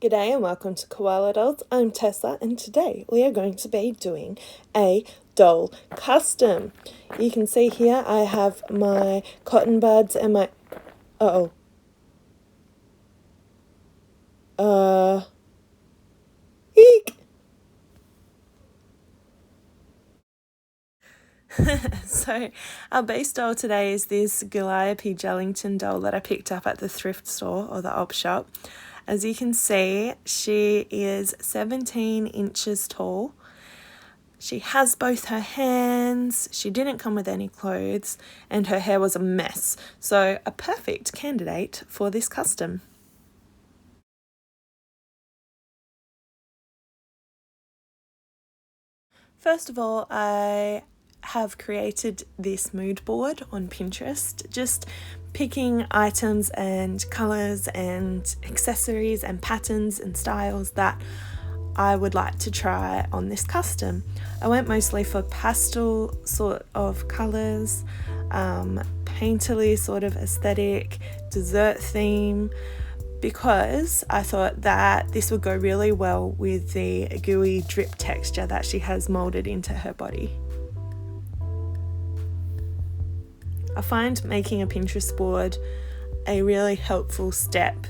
G'day and welcome to Koala Dolls. I'm Tessa and today we are going to be doing a doll custom. You can see here I have my cotton buds and my... Eek! So our base doll today is this Gooliope Jellington doll that I picked up at the thrift store or the op shop. As you can see, she is 17 inches tall. She has both her hands, she didn't come with any clothes, and her hair was a mess. So a perfect candidate for this custom. First of all, I have created this mood board on Pinterest, just picking items and colours and accessories and patterns and styles that I would like to try on this custom. I went mostly for pastel sort of colours, painterly sort of aesthetic, dessert theme, because I thought that this would go really well with the gooey drip texture that she has moulded into her body. I find making a Pinterest board a really helpful step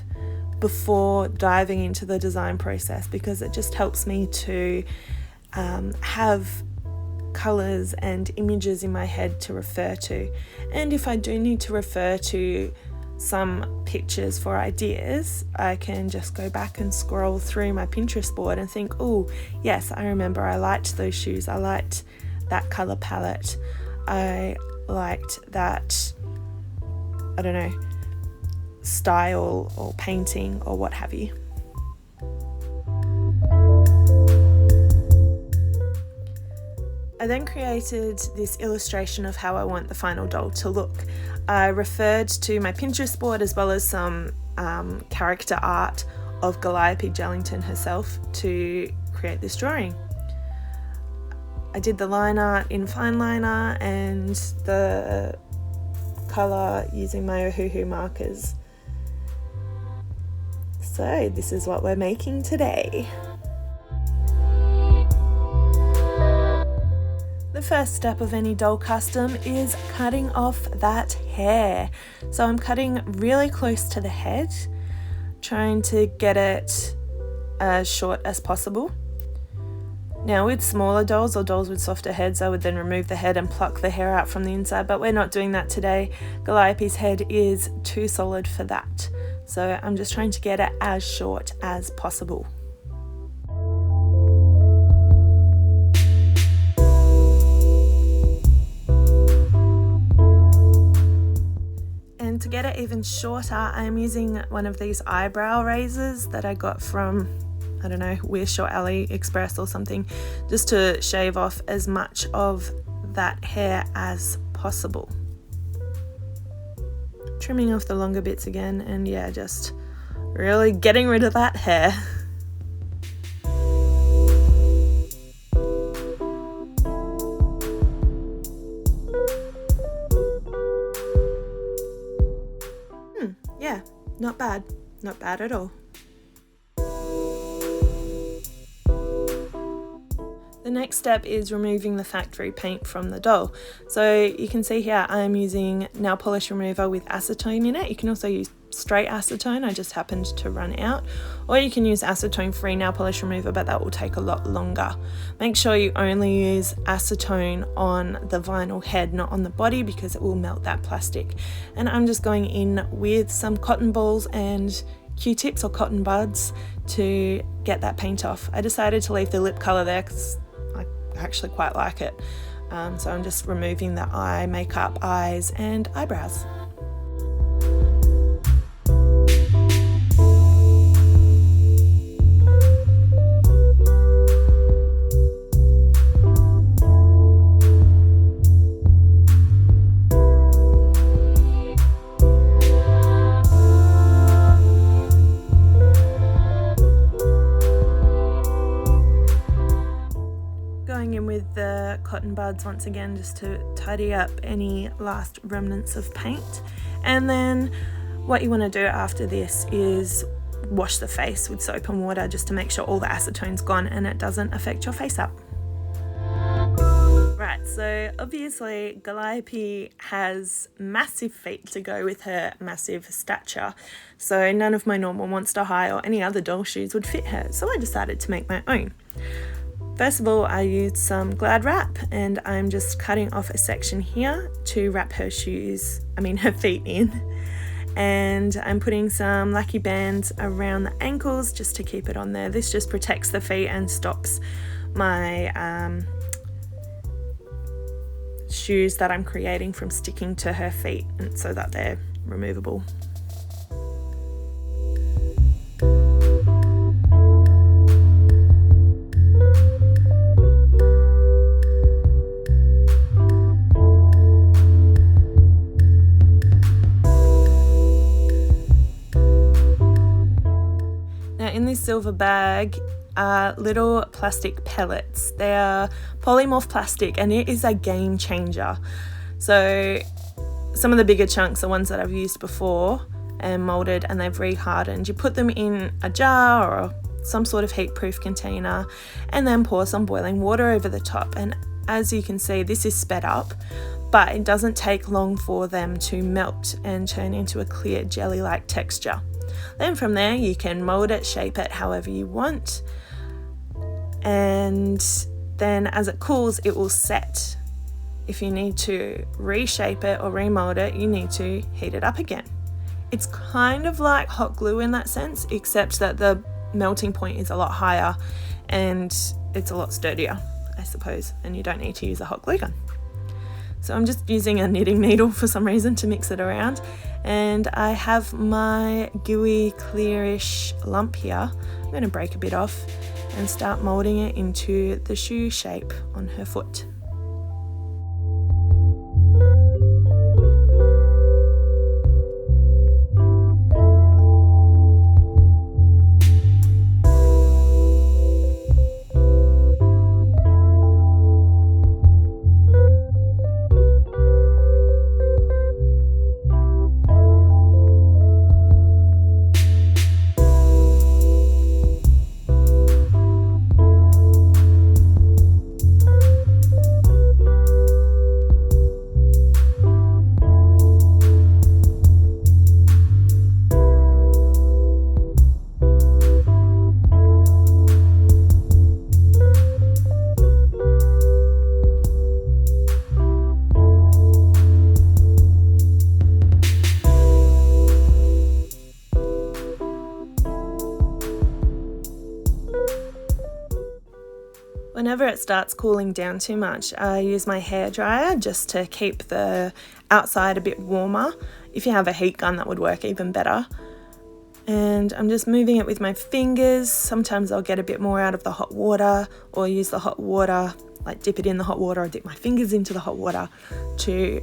before diving into the design process, because it just helps me to have colours and images in my head to refer to. And if I do need to refer to some pictures for ideas, I can just go back and scroll through my Pinterest board and think, oh yes, I remember I liked those shoes, I liked that colour palette, I liked that, I don't know, style or painting or what have you. I then created this illustration of how I want the final doll to look. I referred to my Pinterest board as well as some character art of Gooliope Jellington herself to create this drawing. I did the line art in fine liner and the colour using my Ohuhu markers. So this is what we're making today. The first step of any doll custom is cutting off that hair. So I'm cutting really close to the head, trying to get it as short as possible. Now with smaller dolls or dolls with softer heads, I would then remove the head and pluck the hair out from the inside, but we're not doing that today. Gooliope's head is too solid for that. So I'm just trying to get it as short as possible. And to get it even shorter, I'm using one of these eyebrow razors that I got from, I don't know, Wish or AliExpress or something, just to shave off as much of that hair as possible. Trimming off the longer bits again, and yeah, just really getting rid of that hair. Yeah, not bad at all. The next step is removing the factory paint from the doll. So you can see here I'm using nail polish remover with acetone in it. You can also use straight acetone, I just happened to run out. Or you can use acetone-free nail polish remover, but that will take a lot longer. Make sure you only use acetone on the vinyl head, not on the body, because it will melt that plastic. And I'm just going in with some cotton balls and Q-tips or cotton buds to get that paint off. I decided to leave the lip colour there because I actually quite like it. So I'm just removing the eye makeup, eyes and eyebrows. In with the cotton buds once again, just to tidy up any last remnants of paint. And then what you want to do after this is wash the face with soap and water just to make sure all the acetone's gone and it doesn't affect your face up. Right, so obviously Gooliope has massive feet to go with her massive stature, so none of my normal Monster High or any other doll shoes would fit her, so I decided to make my own. First of all, I used some Glad wrap, and I'm just cutting off a section here to wrap her feet in. And I'm putting some lucky bands around the ankles just to keep it on there. This just protects the feet and stops my shoes that I'm creating from sticking to her feet, and so that they're removable. In this silver bag are little plastic pellets. They are polymorph plastic, and it is a game changer. So some of the bigger chunks are ones that I've used before and molded, and they've rehardened. You put them in a jar or some sort of heat-proof container and then pour some boiling water over the top, and as you can see, this is sped up, but it doesn't take long for them to melt and turn into a clear jelly-like texture. Then from there you can mold it, shape it however you want, and then as it cools it will set. If you need to reshape it or remold it, you need to heat it up again. It's kind of like hot glue in that sense, except that the melting point is a lot higher and it's a lot sturdier, I suppose, and you don't need to use a hot glue gun. So I'm just using a knitting needle for some reason to mix it around, and I have my gooey clearish lump here. I'm going to break a bit off and start moulding it into the shoe shape on her foot. Whenever it starts cooling down too much, I use my hairdryer just to keep the outside a bit warmer. If you have a heat gun, that would work even better. And I'm just moving it with my fingers. Sometimes I'll get a bit more out of the hot water, or use the hot water, like dip it in the hot water or dip my fingers into the hot water to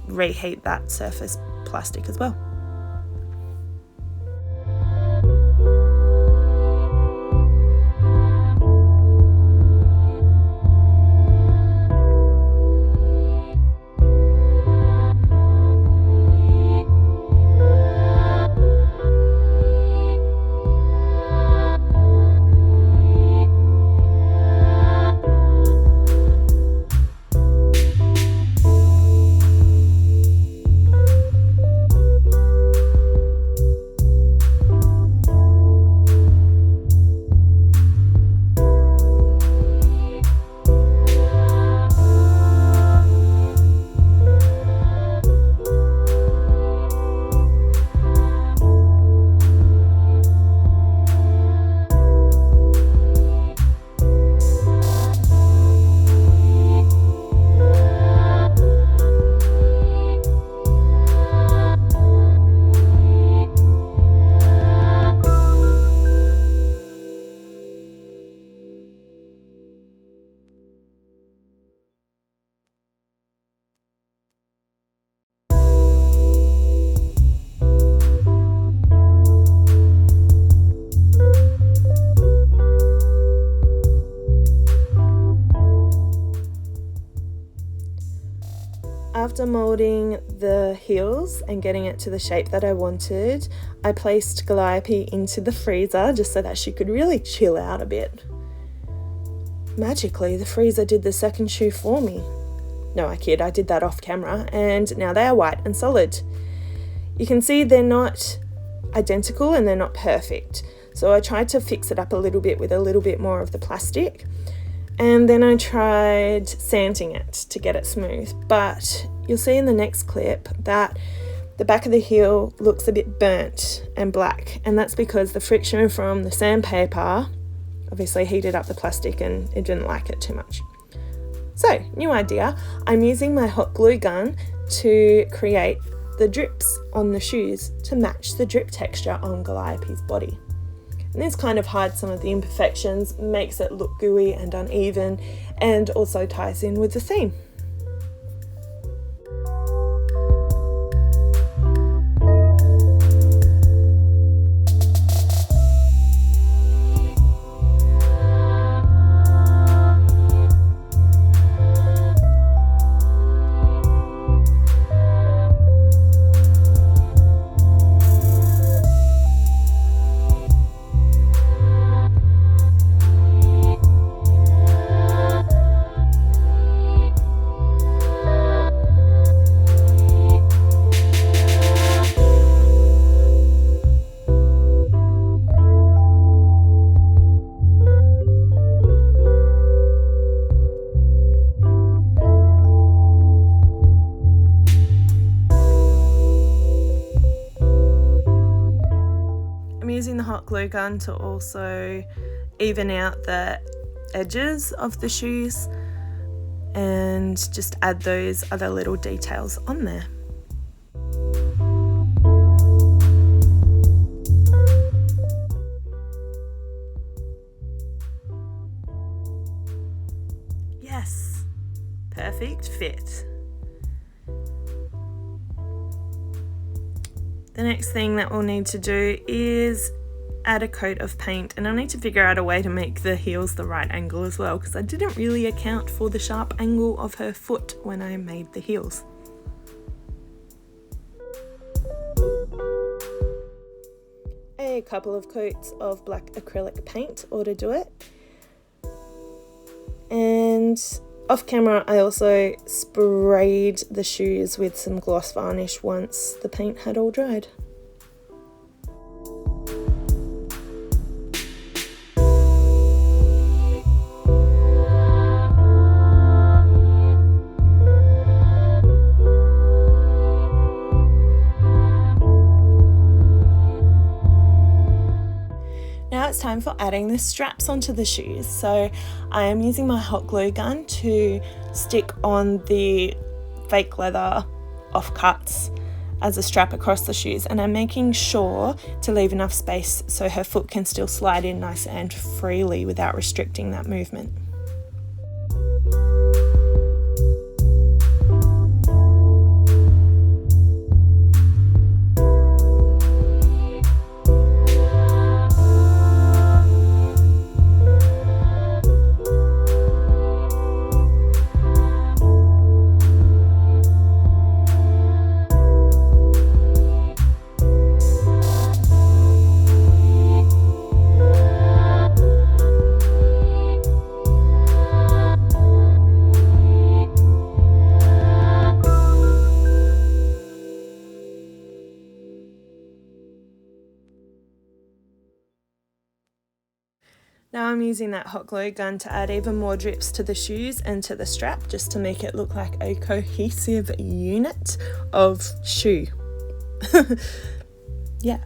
reheat that surface plastic as well. After moulding the heels and getting it to the shape that I wanted, I placed Gooliope into the freezer just so that she could really chill out a bit. Magically, the freezer did the second shoe for me. No, I kid, I did that off camera, and now they are white and solid. You can see they're not identical and they're not perfect. So I tried to fix it up a little bit with a little bit more of the plastic. And then I tried sanding it to get it smooth, but you'll see in the next clip that the back of the heel looks a bit burnt and black, and that's because the friction from the sandpaper obviously heated up the plastic and it didn't like it too much. So, new idea, I'm using my hot glue gun to create the drips on the shoes to match the drip texture on Gooliope's body. And this kind of hides some of the imperfections, makes it look gooey and uneven, and also ties in with the theme. Using the hot glue gun to also even out the edges of the shoes and just add those other little details on there. Yes, perfect fit. The next thing that we'll need to do is add a coat of paint, and I'll need to figure out a way to make the heels the right angle as well, because I didn't really account for the sharp angle of her foot when I made the heels. A couple of coats of black acrylic paint ought to do it. And off camera, I also sprayed the shoes with some gloss varnish once the paint had all dried. Now it's time for adding the straps onto the shoes. So I am using my hot glue gun to stick on the fake leather offcuts as a strap across the shoes, and I'm making sure to leave enough space so her foot can still slide in nice and freely without restricting that movement. Now I'm using that hot glue gun to add even more drips to the shoes and to the strap, just to make it look like a cohesive unit of shoe. Yeah.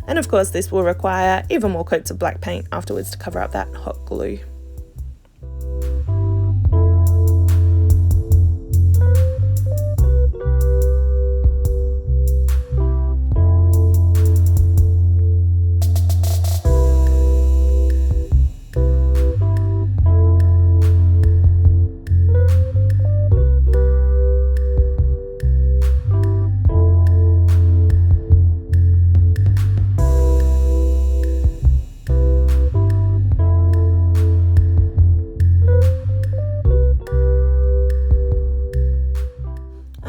And of course this will require even more coats of black paint afterwards to cover up that hot glue.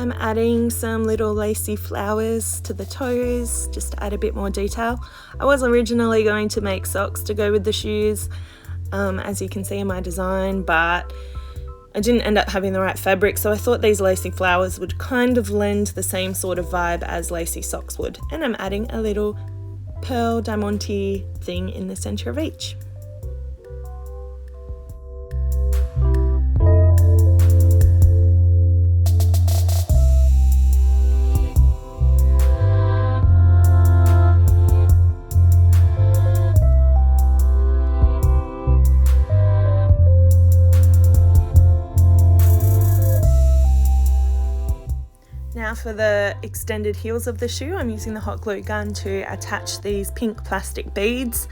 I'm adding some little lacy flowers to the toes just to add a bit more detail. I was originally going to make socks to go with the shoes, as you can see in my design, but I didn't end up having the right fabric, so I thought these lacy flowers would kind of lend the same sort of vibe as lacy socks would. And I'm adding a little pearl diamante thing in the center of each. Now for the extended heels of the shoe, I'm using the hot glue gun to attach these pink plastic beads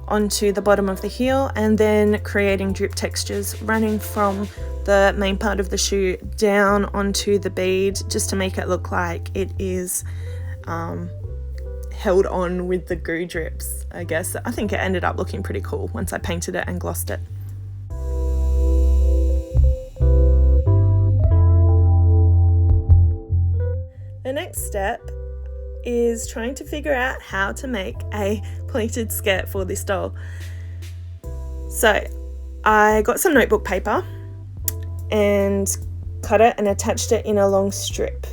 onto the bottom of the heel, and then creating drip textures running from the main part of the shoe down onto the bead, just to make it look like it is held on with the glue drips, I guess. I think it ended up looking pretty cool once I painted it and glossed it. The next step is trying to figure out how to make a pleated skirt for this doll. So I got some notebook paper and cut it and attached it in a long strip.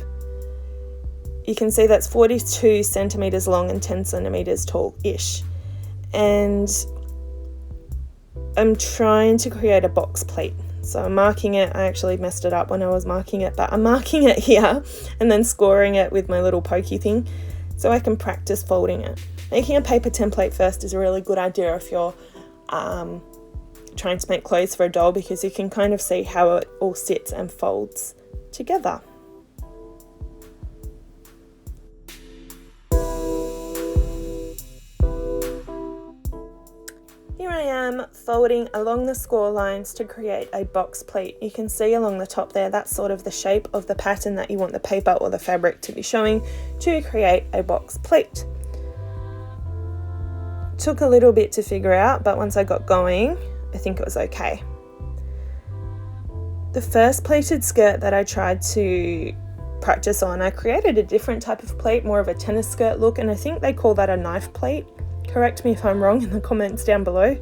You can see that's 42 centimeters long and 10 centimeters tall-ish. And I'm trying to create a box pleat. So I'm marking it. I actually messed it up when I was marking it, but I'm marking it here and then scoring it with my little pokey thing so I can practice folding it. Making a paper template first is a really good idea if you're trying to make clothes for a doll, because you can kind of see how it all sits and folds together. Here I am folding along the score lines to create a box pleat. You can see along the top there, that's sort of the shape of the pattern that you want the paper or the fabric to be showing to create a box pleat. Took a little bit to figure out, but once I got going, I think it was okay. The first pleated skirt that I tried to practice on, I created a different type of pleat, more of a tennis skirt look, and I think they call that a knife pleat. Correct me if I'm wrong in the comments down below.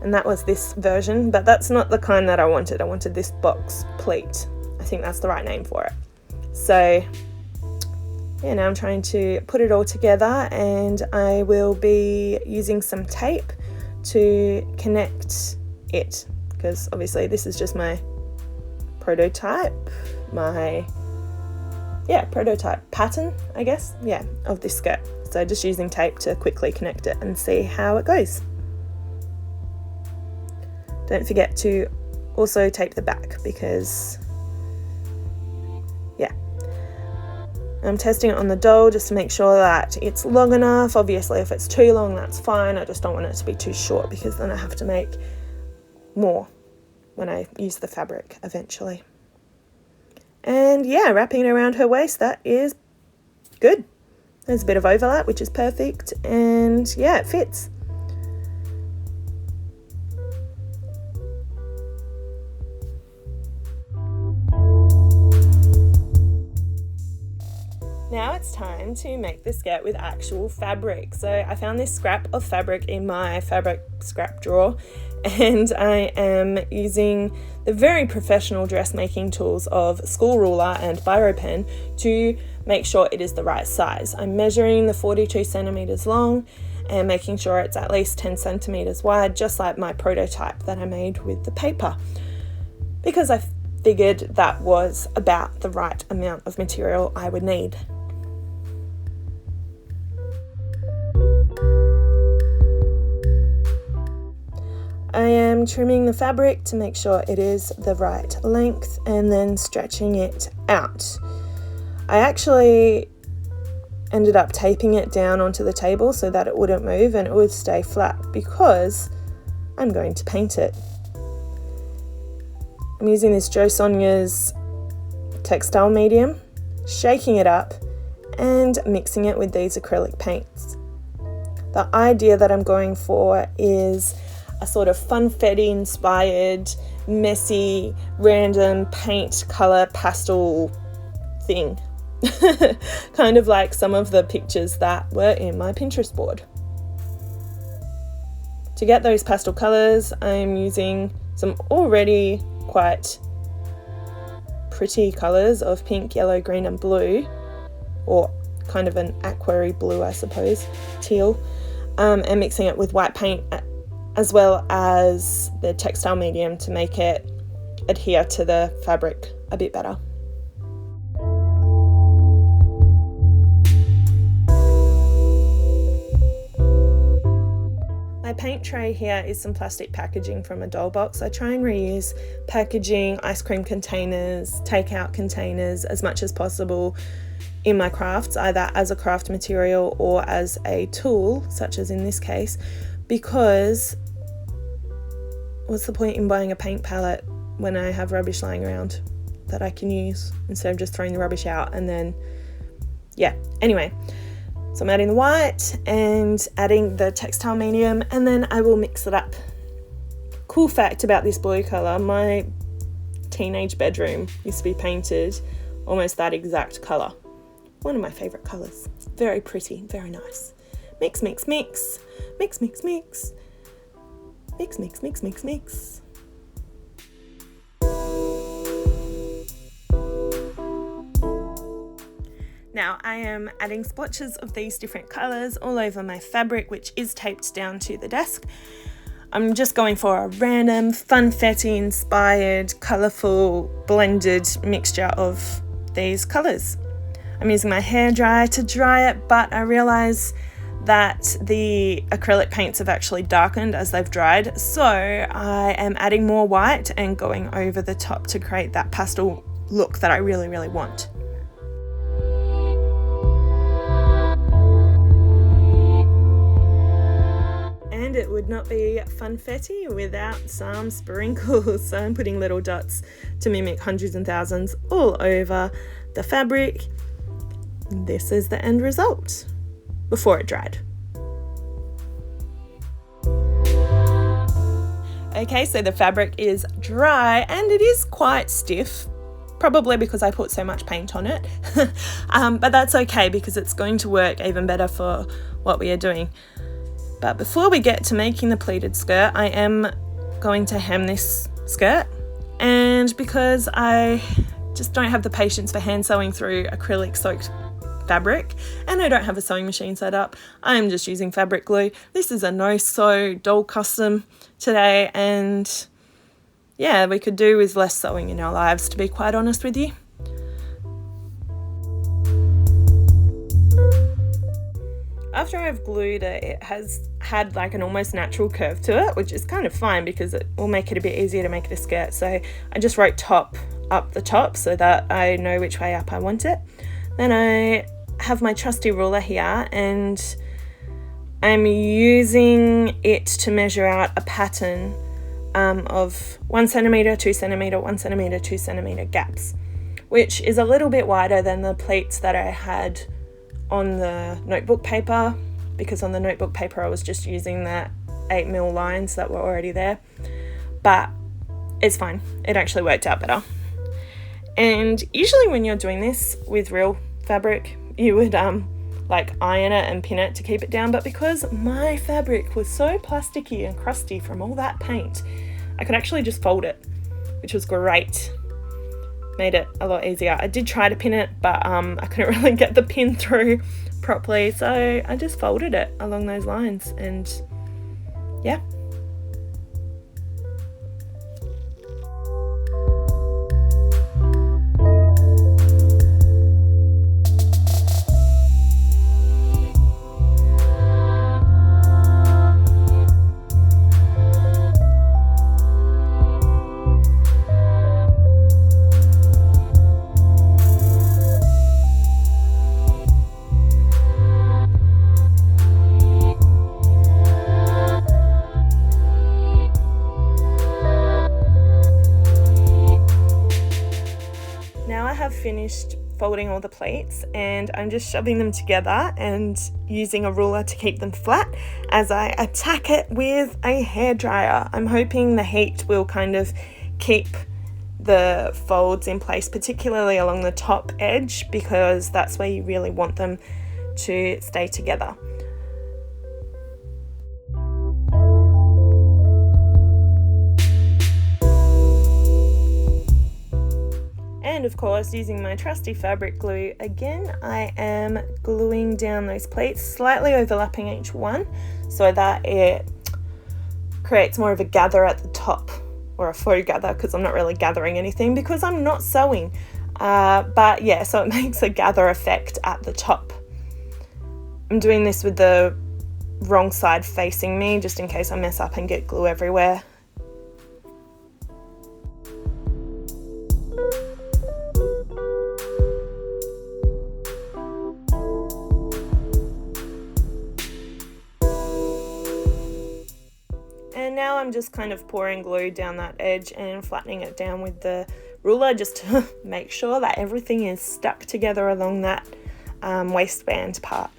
And that was this version, but that's not the kind that I wanted. I wanted this box pleat. I think that's the right name for it. So yeah, now I'm trying to put it all together, and I will be using some tape to connect it, because obviously this is just my prototype, prototype pattern, I guess, of this skirt. So just using tape to quickly connect it and see how it goes. Don't forget to also tape the back, because I'm testing it on the doll just to make sure that it's long enough. Obviously if it's too long, that's fine. I just don't want it to be too short, because then I have to make more when I use the fabric eventually. And wrapping it around her waist, that is good. There's a bit of overlap, which is perfect, and it fits. Now it's time to make the skirt with actual fabric. So I found this scrap of fabric in my fabric scrap drawer, and I am using the very professional dressmaking tools of school ruler and biro pen to make sure it is the right size. I'm measuring the 42 centimeters long and making sure it's at least 10 centimeters wide, just like my prototype that I made with the paper, because I figured that was about the right amount of material I would need. I am trimming the fabric to make sure it is the right length and then stretching it out. I actually ended up taping it down onto the table so that it wouldn't move and it would stay flat, because I'm going to paint it. I'm using this Jo Sonja's textile medium, shaking it up and mixing it with these acrylic paints. The idea that I'm going for is a sort of funfetti inspired, messy, random paint colour pastel thing. Kind of like some of the pictures that were in my Pinterest board. To get those pastel colours, I'm using some already quite pretty colours of pink, yellow, green and blue, or kind of an aqua-y blue, I suppose, teal, and mixing it with white paint as well as the textile medium to make it adhere to the fabric a bit better. My paint tray here is some plastic packaging from a doll box. I try and reuse packaging, ice cream containers, takeout containers as much as possible in my crafts, either as a craft material or as a tool, such as in this case, because what's the point in buying a paint palette when I have rubbish lying around that I can use instead of just throwing the rubbish out? And then, yeah, anyway. So I'm adding the white and adding the textile medium, and then I will mix it up. Cool fact about this blue colour, my teenage bedroom used to be painted almost that exact colour. One of my favourite colours. Very pretty, very nice. Mix, mix, mix. Mix, mix, mix. Mix, mix, mix, mix, mix. Now I am adding splotches of these different colours all over my fabric, which is taped down to the desk. I'm just going for a random funfetti inspired, colourful, blended mixture of these colours. I'm using my hairdryer to dry it, but I realise that the acrylic paints have actually darkened as they've dried, so I am adding more white and going over the top to create that pastel look that I really, really want. And it would not be funfetti without some sprinkles. So I'm putting little dots to mimic hundreds and thousands all over the fabric. This is the end result before it dried. Okay, so the fabric is dry and it is quite stiff, probably because I put so much paint on it. But that's okay because it's going to work even better for what we are doing. But before we get to making the pleated skirt, I am going to hem this skirt, and because I just don't have the patience for hand sewing through acrylic soaked fabric and I don't have a sewing machine set up, I am just using fabric glue. This is a no-sew doll custom today, and yeah, we could do with less sewing in our lives, to be quite honest with you. After I've glued it, it has had like an almost natural curve to it, which is kind of fine because it will make it a bit easier to make it a skirt. So I just wrote top up the top so that I know which way up I want it. Then I have my trusty ruler here and I'm using it to measure out a pattern of 1 centimetre, 2 centimetre, 1 centimetre, 2 centimetre gaps, which is a little bit wider than the pleats that I had on the notebook paper, because on the notebook paper I was just using the 8mm lines that were already there, but it's fine, it actually worked out better. And usually when you're doing this with real fabric, you would like iron it and pin it to keep it down, but because my fabric was so plasticky and crusty from all that paint, I could actually just fold it, which was great. Made it a lot easier. I did try to pin it, but I couldn't really get the pin through properly, so I just folded it along those lines, and yeah. Finished folding all the plates and I'm just shoving them together and using a ruler to keep them flat as I attack it with a hairdryer. I'm hoping the heat will kind of keep the folds in place, particularly along the top edge, because that's where you really want them to stay together. And of course, using my trusty fabric glue again, I am gluing down those pleats, slightly overlapping each one so that it creates more of a gather at the top, or a faux gather, because I'm not really gathering anything because I'm not sewing. But yeah, so it makes a gather effect at the top. I'm doing this with the wrong side facing me, just in case I mess up and get glue everywhere. And now I'm just kind of pouring glue down that edge and flattening it down with the ruler, just to make sure that everything is stuck together along that waistband part.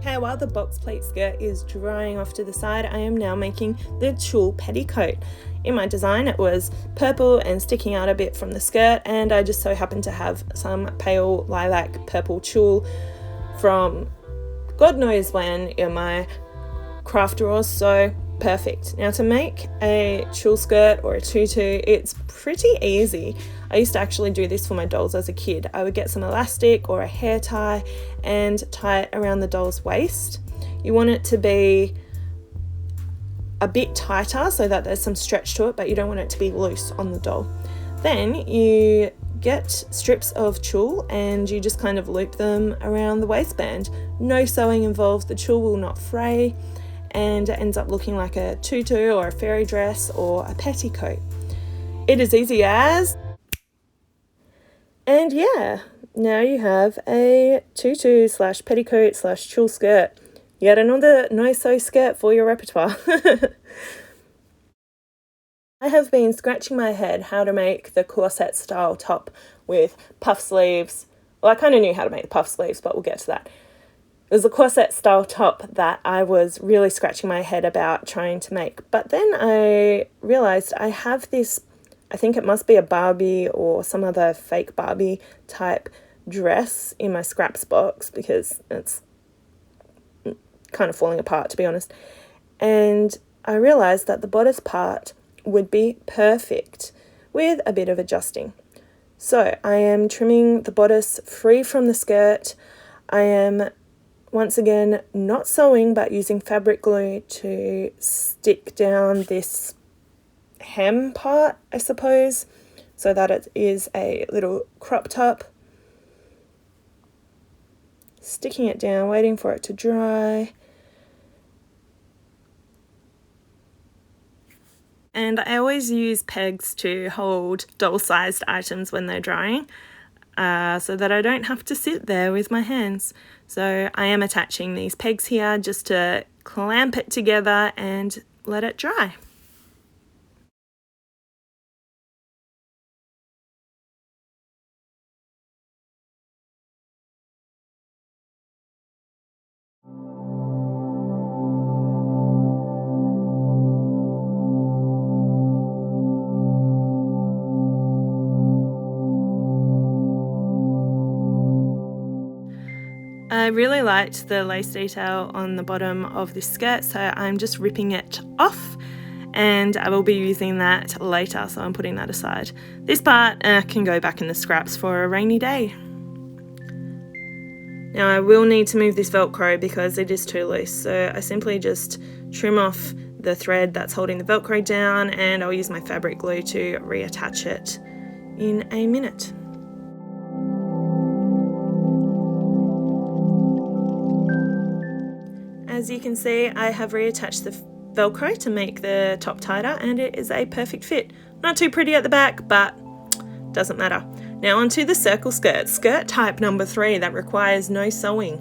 Okay, while the box pleat skirt is drying off to the side, I am now making the tulle petticoat. In my design it was purple and sticking out a bit from the skirt, and I just so happened to have some pale lilac purple tulle from God knows when in my craft drawers, so perfect. Now to make a tulle skirt or a tutu, it's pretty easy. I used to actually do this for my dolls as a kid. I would get some elastic or a hair tie and tie it around the doll's waist. You want it to be a bit tighter so that there's some stretch to it, but you don't want it to be loose on the doll. Then you get strips of tulle and you just kind of loop them around the waistband. No sewing involved, the tulle will not fray, and it ends up looking like a tutu or a fairy dress or a petticoat. It is easy as... And yeah, now you have a tutu slash petticoat slash tulle skirt. Yet another no-sew skirt for your repertoire. I have been scratching my head how to make the corset style top with puff sleeves. Well, I kind of knew how to make the puff sleeves, but we'll get to that. It was a corset style top that I was really scratching my head about trying to make. But then I realized I have this, I think it must be a Barbie or some other fake Barbie type dress in my scraps box, because it's kind of falling apart, to be honest. And I realized that the bodice part would be perfect with a bit of adjusting. So I am trimming the bodice free from the skirt. I am once again not sewing, but using fabric glue to stick down this hem part, I suppose, so that it is a little crop top. Sticking it down, waiting for it to dry. And I always use pegs to hold doll-sized items when they're drying, so that I don't have to sit there with my hands. So I am attaching these pegs here just to clamp it together and let it dry. I really liked the lace detail on the bottom of this skirt, so I'm just ripping it off, and I will be using that later, so I'm putting that aside. This part can go back in the scraps for a rainy day. Now I will need to move this Velcro because it is too loose, so I simply just trim off the thread that's holding the Velcro down, and I'll use my fabric glue to reattach it in a minute. As you can see, I have reattached the Velcro to make the top tighter, and it is a perfect fit. Not too pretty at the back, but doesn't matter. Now onto the circle skirt, skirt type number 3 that requires no sewing.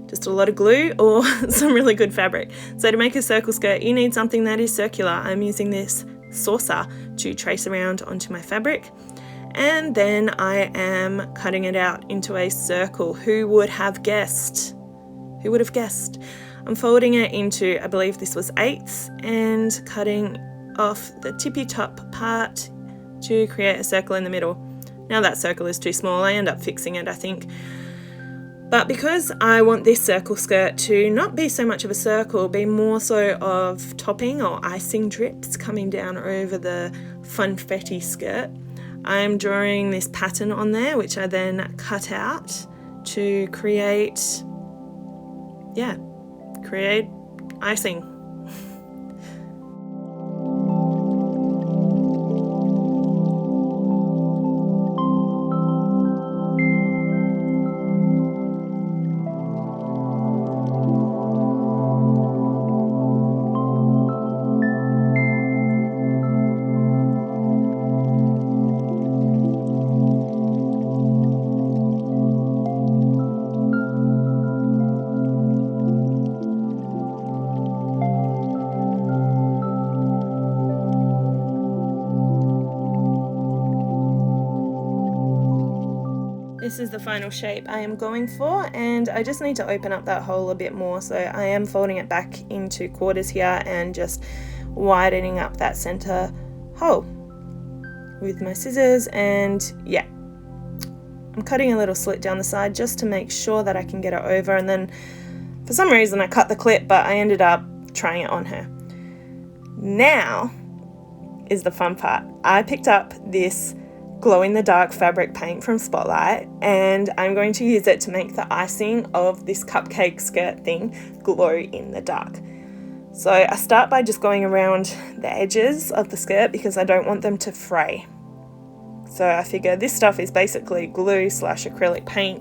Just a lot of glue or some really good fabric. So to make a circle skirt, you need something that is circular. I'm using this saucer to trace around onto my fabric. And then I am cutting it out into a circle. Who would have guessed? Who would have guessed? I'm folding it into, I believe this was 1/8, and cutting off the tippy top part to create a circle in the middle. Now that circle is too small, I end up fixing it, I think. But because I want this circle skirt to not be so much of a circle, be more so of topping or icing drips coming down over the funfetti skirt, I'm drawing this pattern on there, which I then cut out to create icing. This is the final shape I am going for, and I just need to open up that hole a bit more, so I am folding it back into quarters here and just widening up that center hole with my scissors. And yeah, I'm cutting a little slit down the side just to make sure that I can get it over, and then for some reason I cut the clip, but I ended up trying it on her. Now is the fun part. I picked up this glow-in-the-dark fabric paint from Spotlight, and I'm going to use it to make the icing of this cupcake skirt thing glow in the dark. So I start by just going around the edges of the skirt because I don't want them to fray. So I figure this stuff is basically glue / acrylic paint,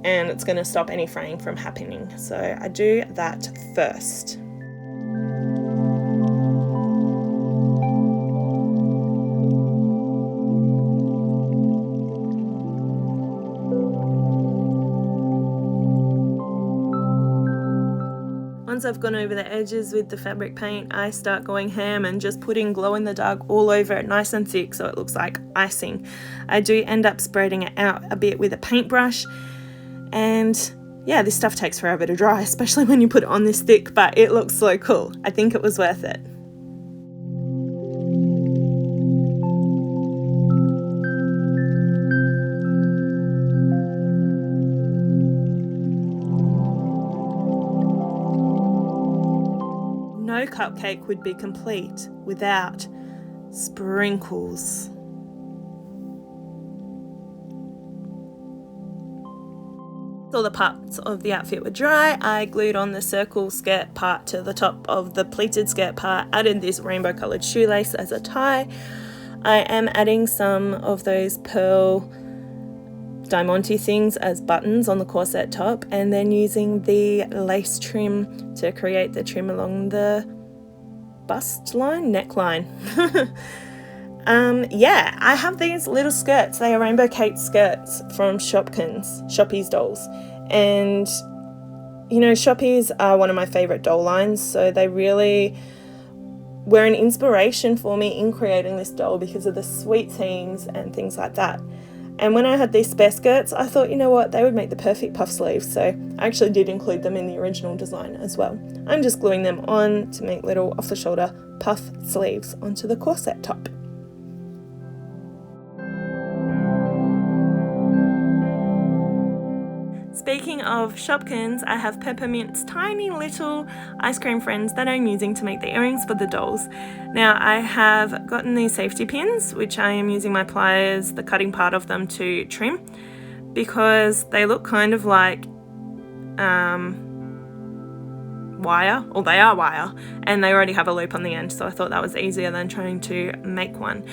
and it's going to stop any fraying from happening. So I do that first. Once I've gone over the edges with the fabric paint, I start going ham and just putting glow in the dark all over it, nice and thick, so it looks like icing. I do end up spreading it out a bit with a paintbrush, and yeah, this stuff takes forever to dry, especially when you put it on this thick, but it looks so cool. I think it was worth it. No cupcake would be complete without sprinkles. All the parts of the outfit were dry. I glued on the circle skirt part to the top of the pleated skirt part, added this rainbow coloured shoelace as a tie. I am adding some of those pearl diamante things as buttons on the corset top, and then using the lace trim to create the trim along the bust line, neckline. Yeah, I have these little skirts. They are Rainbow Kate skirts from Shoppy's Dolls, and you know, Shoppy's are one of my favourite doll lines, so they really were an inspiration for me in creating this doll because of the sweet themes and things like that. And when I had these spare skirts, I thought, you know what, they would make the perfect puff sleeves, so I actually did include them in the original design as well. I'm just gluing them on to make little off-the-shoulder puff sleeves onto the corset top. Speaking of Shopkins, I have Peppermint's tiny little ice cream friends that I'm using to make the earrings for the dolls. Now I have gotten these safety pins, which I am using my pliers, the cutting part of them, to trim, because they look kind of like wire, or they are wire, and they already have a loop on the end, so I thought that was easier than trying to make one.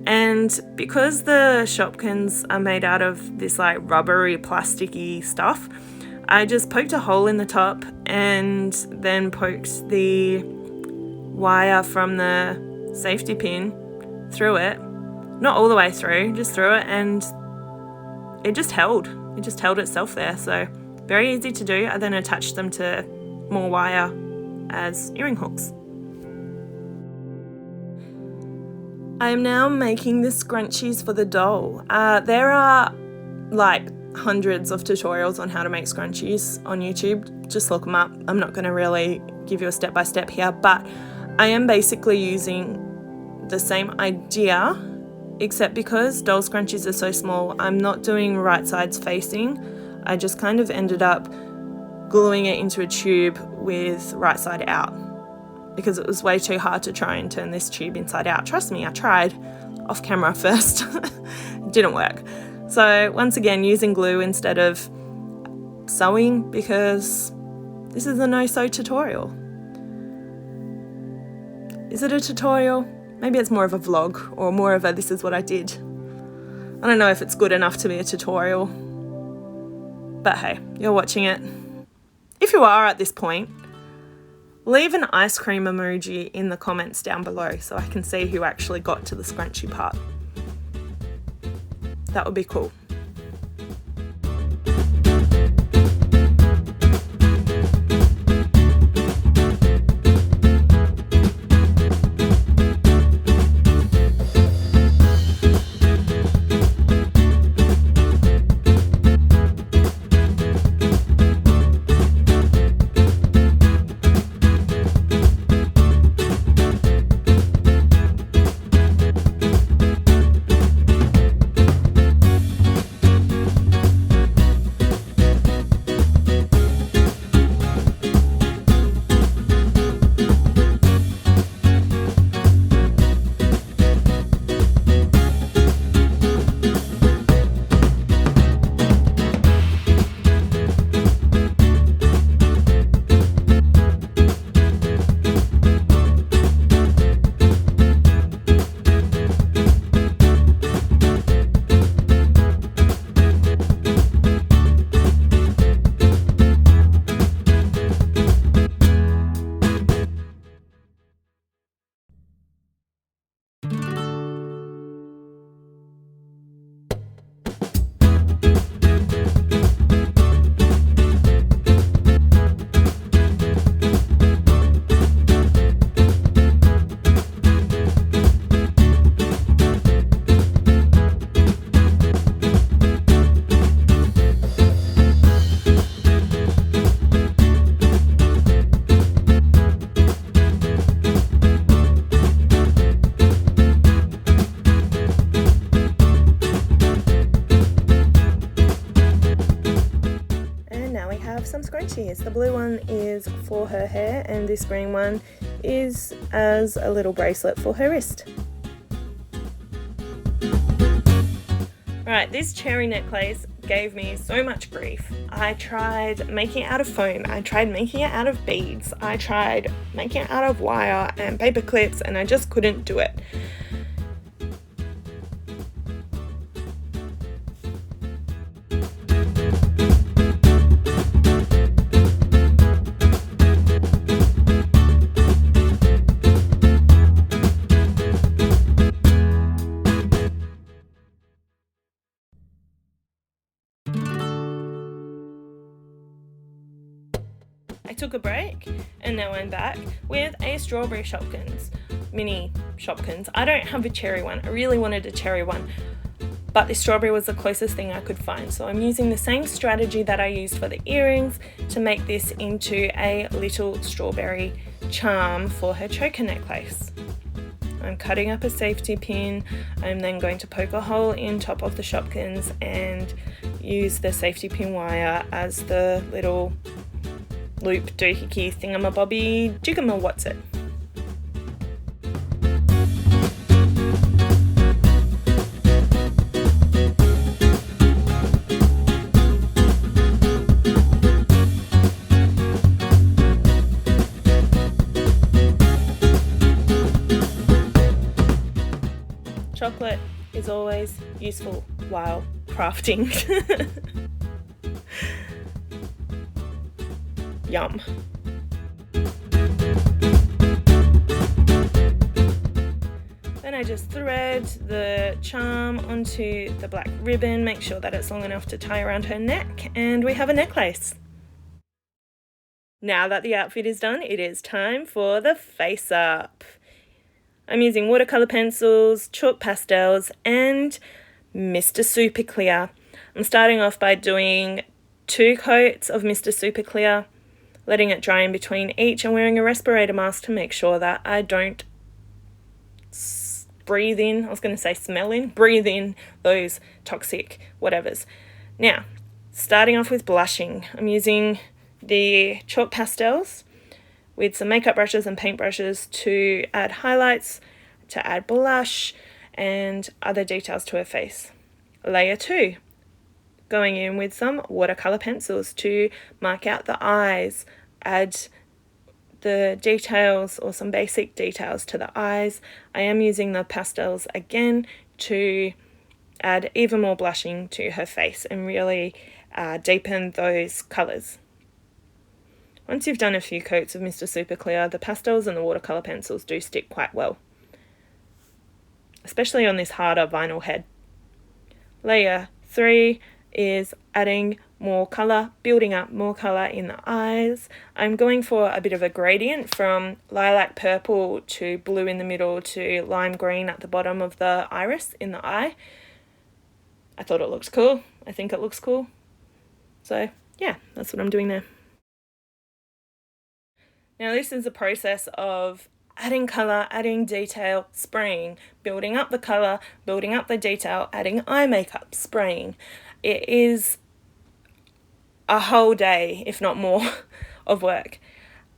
And because the Shopkins are made out of this like rubbery plasticky stuff, I just poked a hole in the top and then poked the wire from the safety pin through it, not all the way through, just through it, and it just held itself there. So very easy to do. I then attached them to more wire as earring hooks. I am now making the scrunchies for the doll. There are like hundreds of tutorials on how to make scrunchies on YouTube. Just look them up. I'm not going to really give you a step-by-step here, but I am basically using the same idea, except because doll scrunchies are so small, I'm not doing right sides facing. I just kind of ended up gluing it into a tube with right side out because it was way too hard to try and turn this tube inside out. Trust me, I tried off camera first. It didn't work. So once again, using glue instead of sewing because this is a no-sew tutorial. Is it a tutorial? Maybe it's more of a vlog or more of a this is what I did. I don't know if it's good enough to be a tutorial, but hey, you're watching it. If you are at this point, leave an ice cream emoji in the comments down below so I can see who actually got to the scrunchie part. That would be cool. Some scrunchies. The blue one is for her hair and this green one is as a little bracelet for her wrist. Right, this cherry necklace gave me so much grief. I tried making it out of foam, I tried making it out of beads, I tried making it out of wire and paper clips, and I just couldn't do it. I took a break and now I'm back with a strawberry Shopkins, mini Shopkins. I don't have a cherry one. I really wanted a cherry one, but the strawberry was the closest thing I could find. So I'm using the same strategy that I used for the earrings to make this into a little strawberry charm for her choker necklace. I'm cutting up a safety pin. I'm then going to poke a hole in top of the Shopkins and use the safety pin wire as the little loop doohickey thingamabobby jigama what's it. Chocolate is always useful while crafting. Yum. Then I just thread the charm onto the black ribbon, make sure that it's long enough to tie around her neck, and we have a necklace. Now that the outfit is done, it is time for the face up. I'm using watercolor pencils, chalk pastels, and Mr. Super Clear. I'm starting off by doing 2 coats of Mr. Super Clear, letting it dry in between each and wearing a respirator mask to make sure that I don't breathe in, breathe in those toxic whatevers. Now, starting off with blushing, I'm using the chalk pastels with some makeup brushes and paint brushes to add highlights, to add blush and other details to her face. Layer 2, going in with some watercolor pencils to mark out the eyes, add the details or some basic details to the eyes. I am using the pastels again to add even more blushing to her face and really deepen those colours. Once you've done a few coats of Mr. Super Clear, the pastels and the watercolour pencils do stick quite well, especially on this harder vinyl head. Layer 3 is adding more colour, building up more colour in the eyes. I'm going for a bit of a gradient from lilac purple to blue in the middle to lime green at the bottom of the iris in the eye. I thought it looked cool. I think it looks cool. So yeah, that's what I'm doing there. Now this is a process of adding colour, adding detail, spraying, building up the colour, building up the detail, adding eye makeup, spraying. It is a whole day, if not more, of work.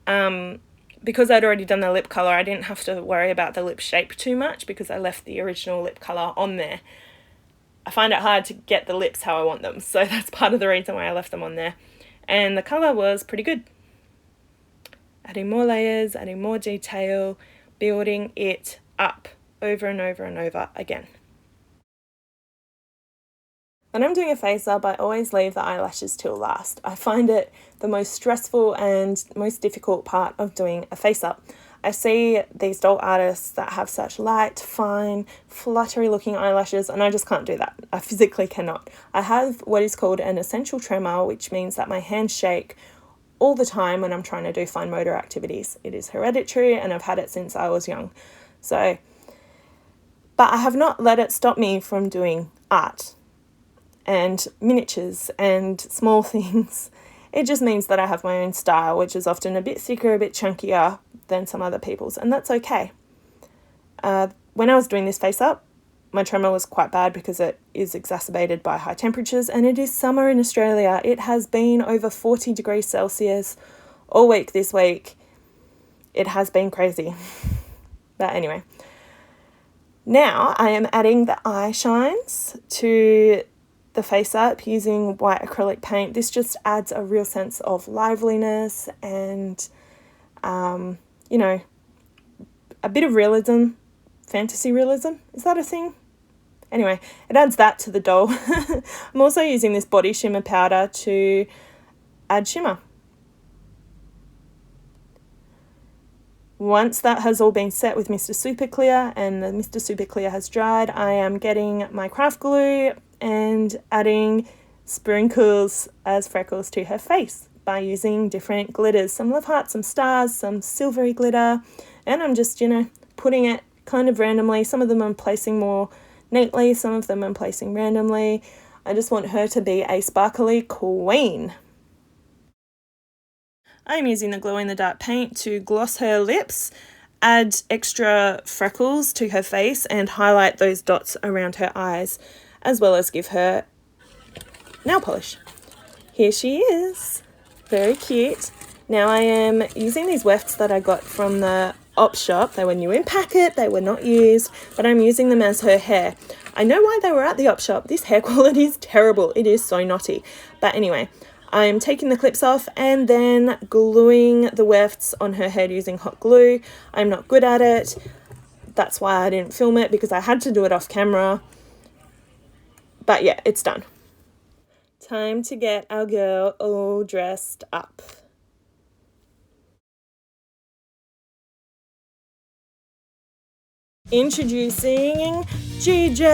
Because I'd already done the lip colour, I didn't have to worry about the lip shape too much because I left the original lip colour on there. I find it hard to get the lips how I want them, so that's part of the reason why I left them on there. And the colour was pretty good. Adding more layers, adding more detail, building it up over and over and over again. When I'm doing a face up, I always leave the eyelashes till last. I find it the most stressful and most difficult part of doing a face up. I see these doll artists that have such light, fine, fluttery looking eyelashes, and I just can't do that. I physically cannot. I have what is called an essential tremor, which means that my hands shake all the time when I'm trying to do fine motor activities. It is hereditary and I've had it since I was young. But I have not let it stop me from doing art and miniatures and small things. It just means that I have my own style, which is often a bit thicker, a bit chunkier than some other people's, and that's okay. When I was doing this face up, my tremor was quite bad because it is exacerbated by high temperatures, and it is summer in Australia. It has been over 40 degrees Celsius all week this week. It has been crazy. But anyway, now I am adding the eye shines to the face up using white acrylic paint. This just adds a real sense of liveliness and, a bit of realism, fantasy realism. Is that a thing? Anyway, it adds that to the doll. I'm also using this body shimmer powder to add shimmer. Once that has all been set with Mr. Super Clear and the Mr. Super Clear has dried, I am getting my craft glue and adding sprinkles as freckles to her face by using different glitters. Some love hearts, some stars, some silvery glitter, and I'm just, putting it kind of randomly. Some of them I'm placing more neatly, some of them I'm placing randomly. I just want her to be a sparkly queen. I'm using the glow-in-the-dark paint to gloss her lips, add extra freckles to her face and highlight those dots around her eyes, as well as give her nail polish. Here she is. Very cute. Now I am using these wefts that I got from the op shop. They were new in packet, they were not used, but I'm using them as her hair. I know why they were at the op shop. This hair quality is terrible. It is so knotty. But anyway, I'm taking the clips off and then gluing the wefts on her head using hot glue. I'm not good at it. That's why I didn't film it, because I had to do it off camera. But yeah, it's done. Time to get our girl all dressed up. Introducing GJ!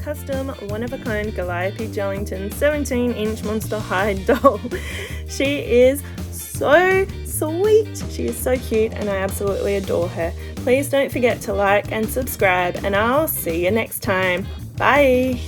custom one-of-a-kind Gooliope Jellington 17-inch Monster High doll. She is so sweet. She is so cute and I absolutely adore her. Please don't forget to like and subscribe, and I'll see you next time. Bye!